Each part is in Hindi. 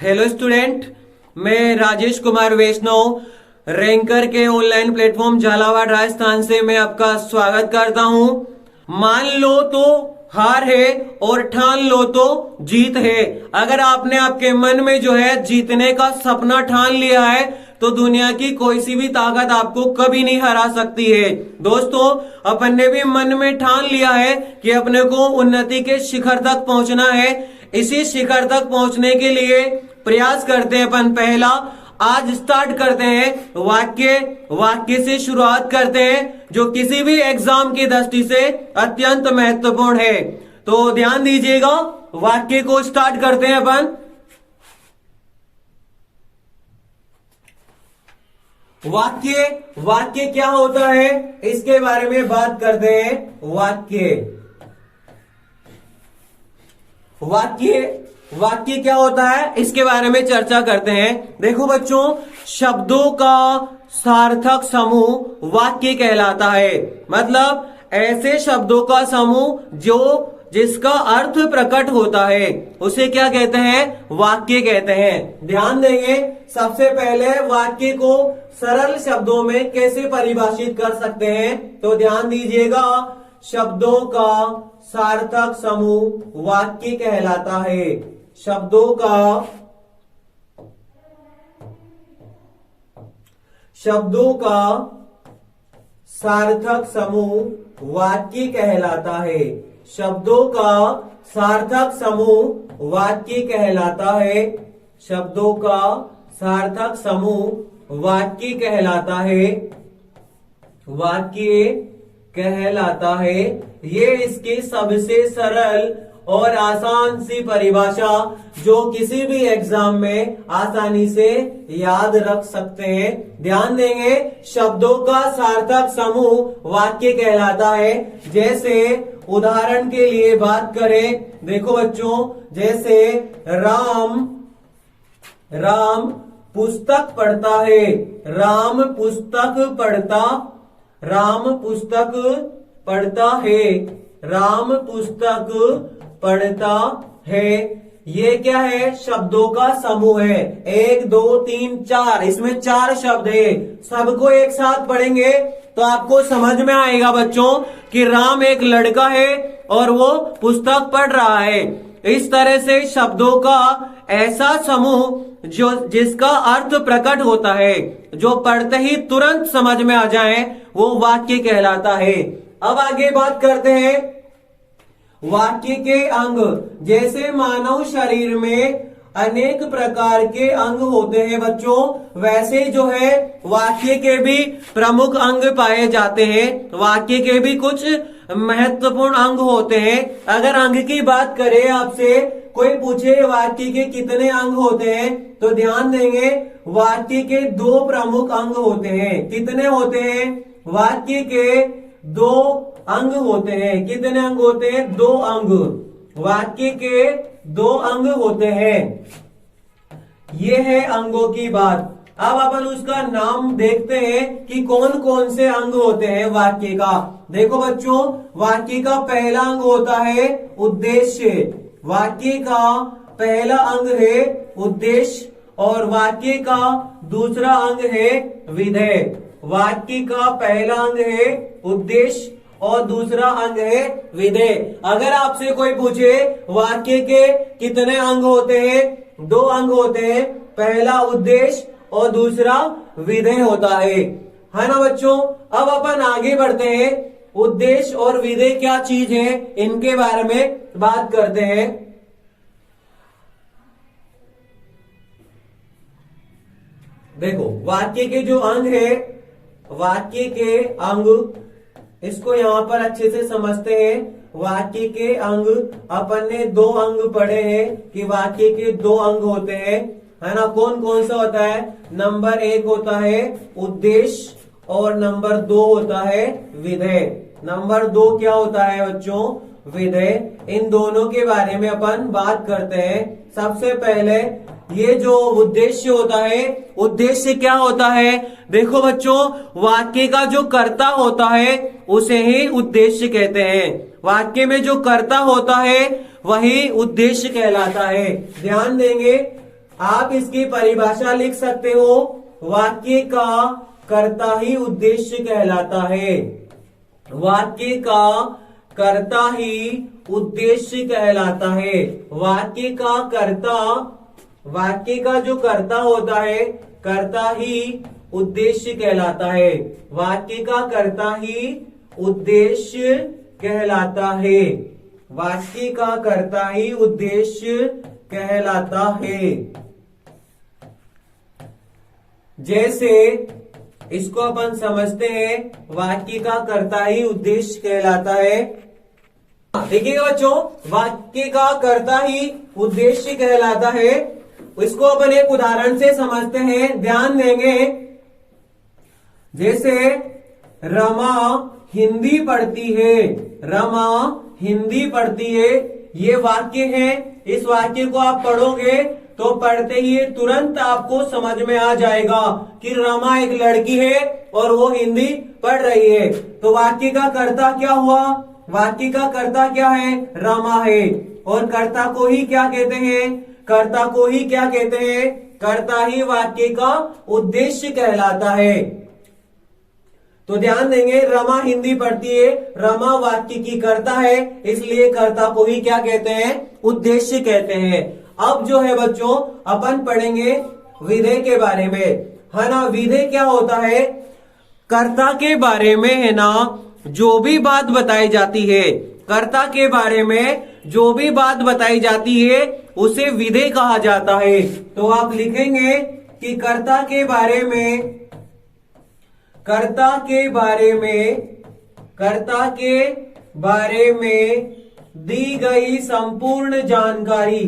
हेलो स्टूडेंट, मैं राजेश कुमार वैष्णव रैंकर के ऑनलाइन प्लेटफॉर्म झालावाड़ राजस्थान से मैं आपका स्वागत करता हूं। मान लो तो हार है और ठान लो तो जीत है। अगर आपने आपके मन में जो है जीतने का सपना ठान लिया है तो दुनिया की कोई सी भी ताकत आपको कभी नहीं हरा सकती है। दोस्तों, अपन ने भी मन में ठान लिया है कि अपने को उन्नति के शिखर तक पहुंचना है। इसी शिखर तक पहुंचने के लिए प्रयास करते हैं अपन। पहला आज स्टार्ट करते हैं वाक्य से शुरुआत करते हैं जो किसी भी एग्जाम की दृष्टि से अत्यंत महत्वपूर्ण है। तो ध्यान दीजिएगा, वाक्य को स्टार्ट करते हैं अपन। वाक्य क्या होता है इसके बारे में बात करते हैं। वाक्य क्या होता है इसके बारे में चर्चा करते हैं। देखो बच्चों, शब्दों का सार्थक समूह वाक्य कहलाता है। मतलब ऐसे शब्दों का समूह जिसका अर्थ प्रकट होता है उसे क्या कहते हैं? वाक्य कहते हैं। ध्यान देंगे, सबसे पहले वाक्य को सरल शब्दों में कैसे परिभाषित कर सकते हैं, तो ध्यान दीजिएगा। शब्दों का सार्थक समूह वाक्य कहलाता है। शब्दों का सार्थक समूह वाक्य कहलाता है। शब्दों का सार्थक समूह वाक्य कहलाता है। शब्दों का सार्थक समूह वाक्य कहलाता है। वाक्य कहलाता है। ये इसकी सबसे सरल और आसान सी परिभाषा जो किसी भी एग्जाम में आसानी से याद रख सकते हैं। ध्यान देंगे, शब्दों का सार्थक समूह वाक्य कहलाता है। जैसे उदाहरण के लिए बात करें, देखो बच्चों, जैसे राम पुस्तक पढ़ता है। राम पुस्तक पढ़ता है। राम पुस्तक पढ़ता है। ये क्या है? शब्दों का समूह है। 1 2 3 4, इसमें 4 शब्द है। सबको एक साथ पढ़ेंगे तो आपको समझ में आएगा बच्चों कि राम एक लड़का है और वो पुस्तक पढ़ रहा है। इस तरह से शब्दों का ऐसा समूह जिसका अर्थ प्रकट होता है, जो पढ़ते ही तुरंत समझ में आ जाए, वो वाक्य कहलाता है। अब आगे बात करते हैं वाक्य के अंग। जैसे मानव शरीर में अनेक प्रकार के अंग होते हैं बच्चों, वैसे जो है वाक्य के भी प्रमुख अंग पाए जाते हैं। वाक्य के भी कुछ महत्वपूर्ण अंग होते हैं। अगर अंग की बात करें, आपसे कोई पूछे वाक्य के कितने अंग होते हैं, तो ध्यान देंगे वाक्य के 2 प्रमुख अंग होते हैं। कितने होते हैं? वाक्य के 2 अंग होते हैं। कितने अंग होते हैं? 2 अंग। वाक्य के 2 अंग होते हैं। ये है अंगों की बात। अब अपन उसका नाम देखते हैं कि कौन कौन से अंग होते हैं वाक्य का। देखो बच्चों, वाक्य का पहला अंग होता है उद्देश्य। वाक्य का पहला अंग है उद्देश्य और वाक्य का दूसरा अंग है विधेय। वाक्य का पहला अंग है उद्देश्य और दूसरा अंग है विधेय। अगर आपसे कोई पूछे वाक्य के कितने अंग होते हैं, 2 अंग होते हैं। पहला उद्देश्य और दूसरा विधेय होता है ना बच्चों। अब अपन आगे बढ़ते हैं। उद्देश्य और विधेय क्या चीज है, इनके बारे में बात करते हैं। देखो, वाक्य के जो अंग है, वाक्य के अंग, इसको यहां पर अच्छे से समझते हैं। वाक्य के अंग, अपन ने 2 अंग पढ़े हैं कि वाक्य के 2 अंग होते हैं, है ना। कौन कौन सा होता है? नंबर 1 होता है उद्देश्य और नंबर 2 होता है विधेय। नंबर 2 क्या होता है बच्चों? विधेय। इन दोनों के बारे में अपन बात करते हैं। सबसे पहले ये जो उद्देश्य होता है, उद्देश्य क्या होता है? देखो बच्चों, वाक्य का जो कर्ता होता है उसे ही उद्देश्य कहते हैं। वाक्य में जो कर्ता होता है वही उद्देश्य कहलाता है। ध्यान देंगे, आप इसकी परिभाषा लिख सकते हो, वाक्य का कर्ता ही उद्देश्य कहलाता है। वाक्य का कर्ता ही उद्देश्य कहलाता है। वाक्य का कर्ता, वाक्य का जो कर्ता होता है, कर्ता ही उद्देश्य कहलाता है। वाक्य का कर्ता ही उद्देश्य कहलाता है। वाक्य का कर्ता ही उद्देश्य कहलाता है। जैसे इसको अपन समझते हैं, वाक्य का कर्ता ही उद्देश्य कहलाता है। देखिएगा बच्चों, वाक्य का कर्ता ही उद्देश्य कहलाता है। इसको अपन एक उदाहरण से समझते हैं, ध्यान देंगे। जैसे रमा हिंदी पढ़ती है, रमा हिंदी पढ़ती है, ये वाक्य है। इस वाक्य को आप पढ़ोगे तो पढ़ते ही तुरंत आपको समझ में आ जाएगा कि रमा एक लड़की है और वो हिंदी पढ़ रही है। तो वाक्य का कर्ता क्या हुआ? वाक्य का कर्ता क्या है? रमा है। और कर्ता को ही क्या कहते हैं? कर्ता को ही क्या कहते हैं? कर्ता ही वाक्य का उद्देश्य कहलाता है। तो ध्यान देंगे, रमा हिंदी पढ़ती है, रमा वाक्य की कर्ता है, इसलिए कर्ता को ही क्या कहते हैं? उद्देश्य कहते हैं। अब जो है बच्चों, अपन पढ़ेंगे विधेय के बारे में, है ना। विधेय क्या होता है? कर्ता के बारे में, है ना, जो भी बात बताई जाती है, कर्ता के बारे में जो भी बात बताई जाती है उसे विधेय कहा जाता है। तो आप लिखेंगे कि कर्ता के बारे में, कर्ता के बारे में, कर्ता के बारे में दी गई संपूर्ण जानकारी,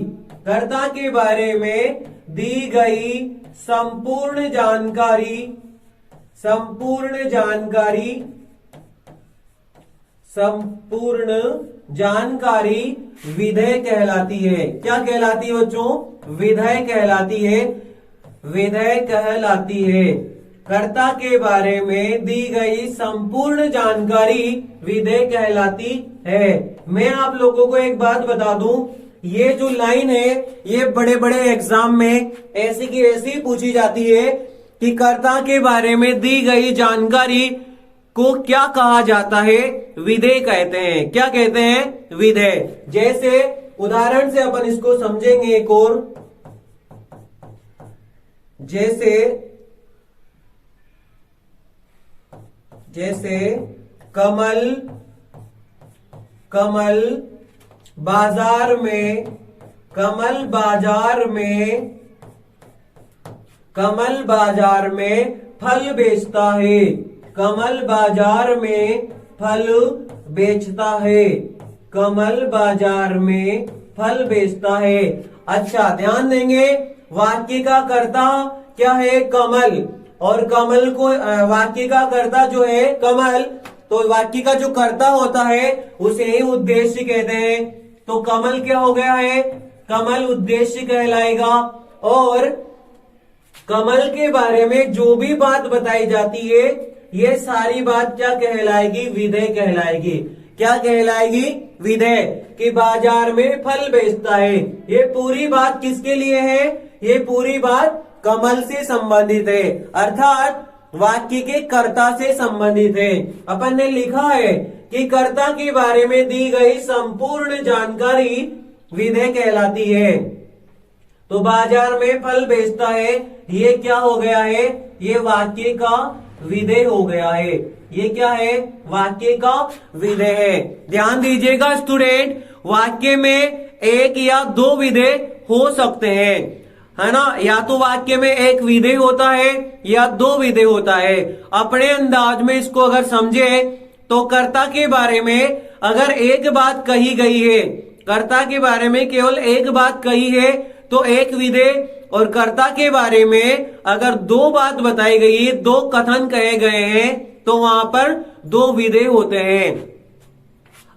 कर्ता के बारे में दी गई संपूर्ण जानकारी, संपूर्ण जानकारी, संपूर्ण जानकारी विधेय कहलाती है। क्या कहलाती है बच्चों? विधेय कहलाती है। विधेय कहलाती है। कर्ता के बारे में दी गई संपूर्ण जानकारी विधेय कहलाती है। मैं आप लोगों को एक बात बता दूं, ये जो लाइन है ये बड़े बड़े एग्जाम में ऐसी की ऐसी पूछी जाती है कि कर्ता के बारे में दी गई जानकारी को क्या कहा जाता है? विधेय कहते हैं। क्या कहते हैं? विधेय। जैसे उदाहरण से अपन इसको समझेंगे एक और, जैसे कमल बाजार में, कमल बाजार में फल बेचता है, कमल बाजार में फल बेचता है, कमल बाजार में फल बेचता है। अच्छा, ध्यान देंगे, वाक्य का कर्ता क्या है? कमल। और कमल को, वाक्य का कर्ता जो है कमल, तो वाक्य का जो कर्ता होता है उसे ही उद्देश्य कहते हैं। तो कमल क्या हो गया है? कमल उद्देश्य कहलाएगा। और कमल के बारे में जो भी बात बताई जाती है ये सारी बात क्या कहलाएगी? विधेय कहलाएगी। क्या कहलाएगी? विधेय। कि बाजार में फल बेचता है, ये पूरी बात किसके लिए है? ये पूरी बात कमल से संबंधित है, अर्थात वाक्य के कर्ता से संबंधित है। अपन ने लिखा है कि कर्ता के बारे में दी गई संपूर्ण जानकारी विधेय कहलाती है। तो बाजार में फल बेचता है, ये क्या हो गया है? ये वाक्य का विधेय हो गया है। ये क्या है? वाक्य का विधेय है। ध्यान दीजिएगा स्टूडेंट, वाक्य में एक या दो विधेय हो सकते हैं, है ना। या तो वाक्य में एक विधेय होता है या दो विधेय होता है। अपने अंदाज में इसको अगर समझे तो कर्ता के बारे में अगर एक बात कही गई है, कर्ता के बारे में केवल एक बात कही है तो एक विधेय, और कर्ता के बारे में अगर दो बात बताई गई है, दो कथन कहे गए हैं, तो वहां पर दो विधेय होते हैं।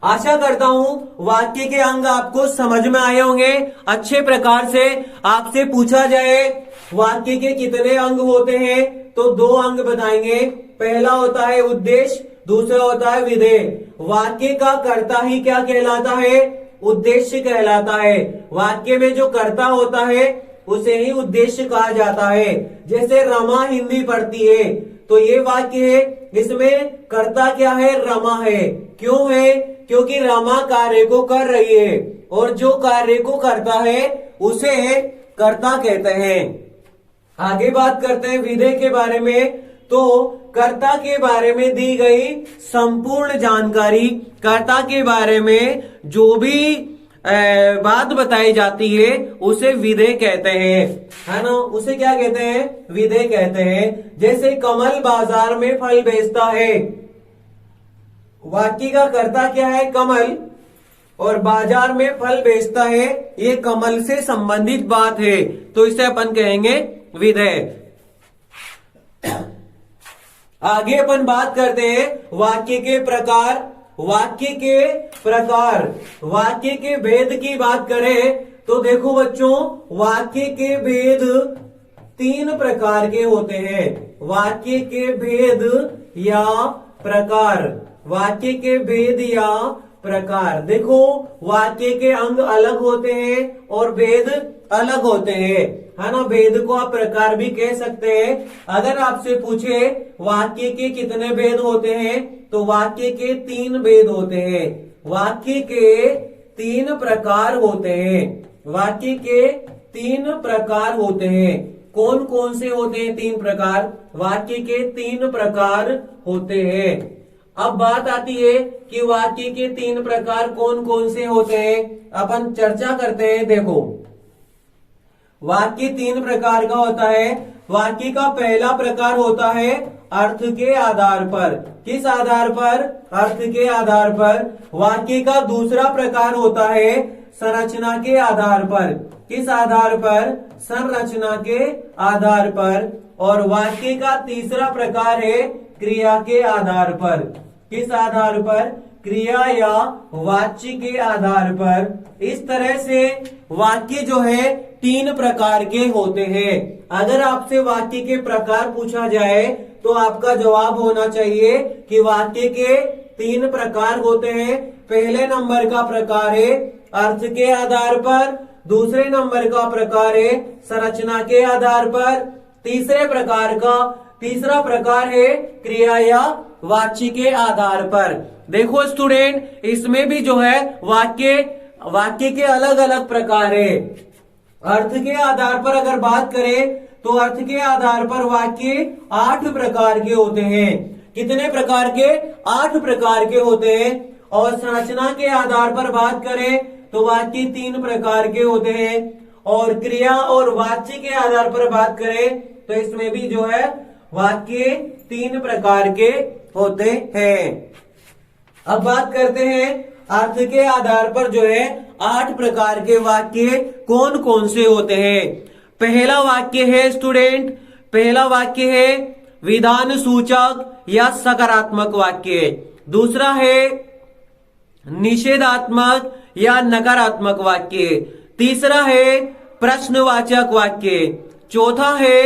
आशा करता हूं वाक्य के अंग आपको समझ में आए होंगे अच्छे प्रकार से। आपसे पूछा जाए वाक्य के कितने अंग होते हैं तो दो अंग बताएंगे। पहला होता है उद्देश्य, दूसरा होता है विधेय। वाक्य का कर्ता ही क्या कहलाता है? उद्देश्य कहलाता है। वाक्य में जो कर्ता होता है उसे ही उद्देश्य कहा जाता है। जैसे रमा हिंदी पढ़ती है, तो ये वाक्य है, इसमें कर्ता क्या है? रमा है। क्यों है? क्योंकि रमा कार्य को कर रही है, और जो कार्य को करता है उसे कर्ता कहते हैं। आगे बात करते हैं विधेय के बारे में। तो कर्ता के बारे में दी गई संपूर्ण जानकारी, कर्ता के बारे में जो भी बात बताई जाती है उसे विधेय कहते हैं, है ना। उसे क्या कहते हैं? विधेय कहते हैं। जैसे कमल बाजार में फल बेचता है, वाक्य का कर्ता क्या है? कमल, और बाजार में फल बेचता है, ये कमल से संबंधित बात है, तो इसे अपन कहेंगे विधेय। आगे अपन बात करते हैं वाक्य के प्रकार। वाक्य के प्रकार, वाक्य के भेद की बात करें तो देखो बच्चों, वाक्य के भेद 3 प्रकार के होते हैं। वाक्य के भेद या प्रकार, वाक्य के भेद या प्रकार। देखो, वाक्य के अंग अलग होते हैं और भेद अलग होते हैं, है ना। भेद को आप प्रकार भी कह सकते हैं। अगर आपसे पूछे वाक्य के कितने भेद होते हैं, तो वाक्य के 3 भेद होते हैं। वाक्य के 3 प्रकार होते हैं। वाक्य के 3 प्रकार होते हैं। कौन कौन से होते हैं 3 प्रकार? वाक्य के 3 प्रकार होते हैं। अब बात आती है कि वाक्य के 3 प्रकार कौन कौन से होते हैं, अपन चर्चा करते हैं। देखो, वाक्य 3 प्रकार का होता है। वाक्य का पहला प्रकार होता है अर्थ के आधार पर। किस आधार पर? अर्थ के आधार पर। वाक्य का दूसरा प्रकार होता है संरचना के आधार पर। किस आधार पर? संरचना के आधार पर। और वाक्य का तीसरा प्रकार है क्रिया के आधार पर। किस आधार पर? क्रिया या वाच्य के आधार पर। इस तरह से वाक्य जो है 3 प्रकार के होते हैं। अगर आपसे वाक्य के प्रकार पूछा जाए तो आपका जवाब होना चाहिए कि वाक्य के 3 प्रकार होते हैं। पहले नंबर का प्रकार है अर्थ के आधार पर, दूसरे नंबर का प्रकार है संरचना के आधार पर, तीसरा प्रकार है क्रिया या वाच्य के आधार पर। देखो स्टूडेंट, इसमें भी जो है वाक्य के अलग अलग प्रकार है। अर्थ के आधार पर अगर बात करें तो अर्थ के आधार पर वाक्य 8 प्रकार के होते हैं। कितने प्रकार के? 8 प्रकार के होते हैं। और संरचना के आधार पर बात करें तो वाक्य 3 प्रकार के होते हैं। और क्रिया और वाच्य के आधार पर बात करें तो इसमें भी जो है वाक्य 3 प्रकार के होते हैं। अब बात करते हैं अर्थ के आधार पर जो है 8 प्रकार के वाक्य कौन कौन से होते हैं। पहला वाक्य है स्टूडेंट, पहला वाक्य है विधान सूचक या सकारात्मक वाक्य। दूसरा है निषेधात्मक या नकारात्मक वाक्य। तीसरा है प्रश्नवाचक वाक्य। चौथा है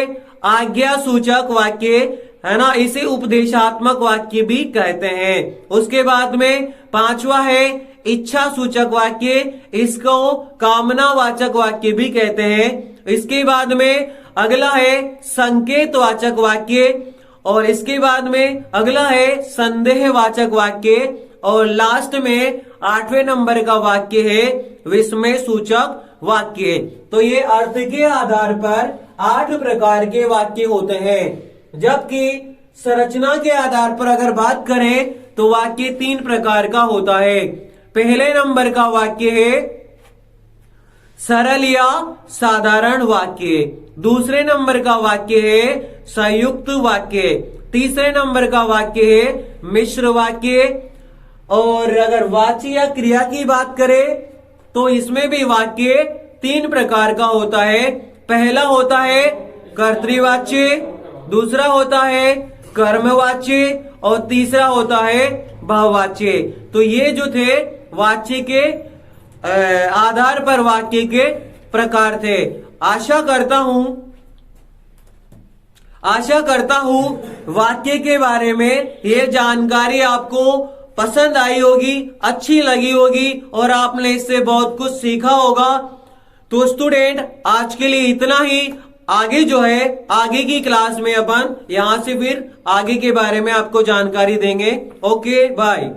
आज्ञा सूचक वाक्य, है ना, इसे उपदेशात्मक वाक्य भी कहते हैं। उसके बाद में 5वां है इच्छा सूचक वाक्य, इसको कामनावाचक वाक्य भी कहते हैं। इसके बाद में अगला है संकेतवाचक वाक्य, और इसके बाद में अगला है संदेहवाचक वाक्य, और लास्ट में 8वें नंबर का वाक्य है विस्मय सूचक वाक्य। तो ये अर्थ के आधार पर 8 प्रकार के वाक्य होते हैं। जबकि संरचना के आधार पर अगर बात करें तो वाक्य 3 प्रकार का होता है। पहले नंबर का वाक्य है सरल या साधारण वाक्य। दूसरे नंबर का वाक्य है संयुक्त वाक्य। तीसरे नंबर का वाक्य है मिश्र वाक्य। और अगर वाच्य या क्रिया की बात करें तो इसमें भी वाक्य 3 प्रकार का होता है। पहला होता है कर्तृवाच्य, दूसरा होता है कर्मवाच्य, और तीसरा होता है भाववाच्य। तो ये जो थे वाच्य के आधार पर वाक्य के प्रकार थे। आशा करता हूं वाक्य के बारे में ये जानकारी आपको पसंद आई होगी, अच्छी लगी होगी, और आपने इससे बहुत कुछ सीखा होगा। तो स्टूडेंट आज के लिए इतना ही। आगे जो है आगे की क्लास में अपन यहां से फिर आगे के बारे में आपको जानकारी देंगे। Okay bye.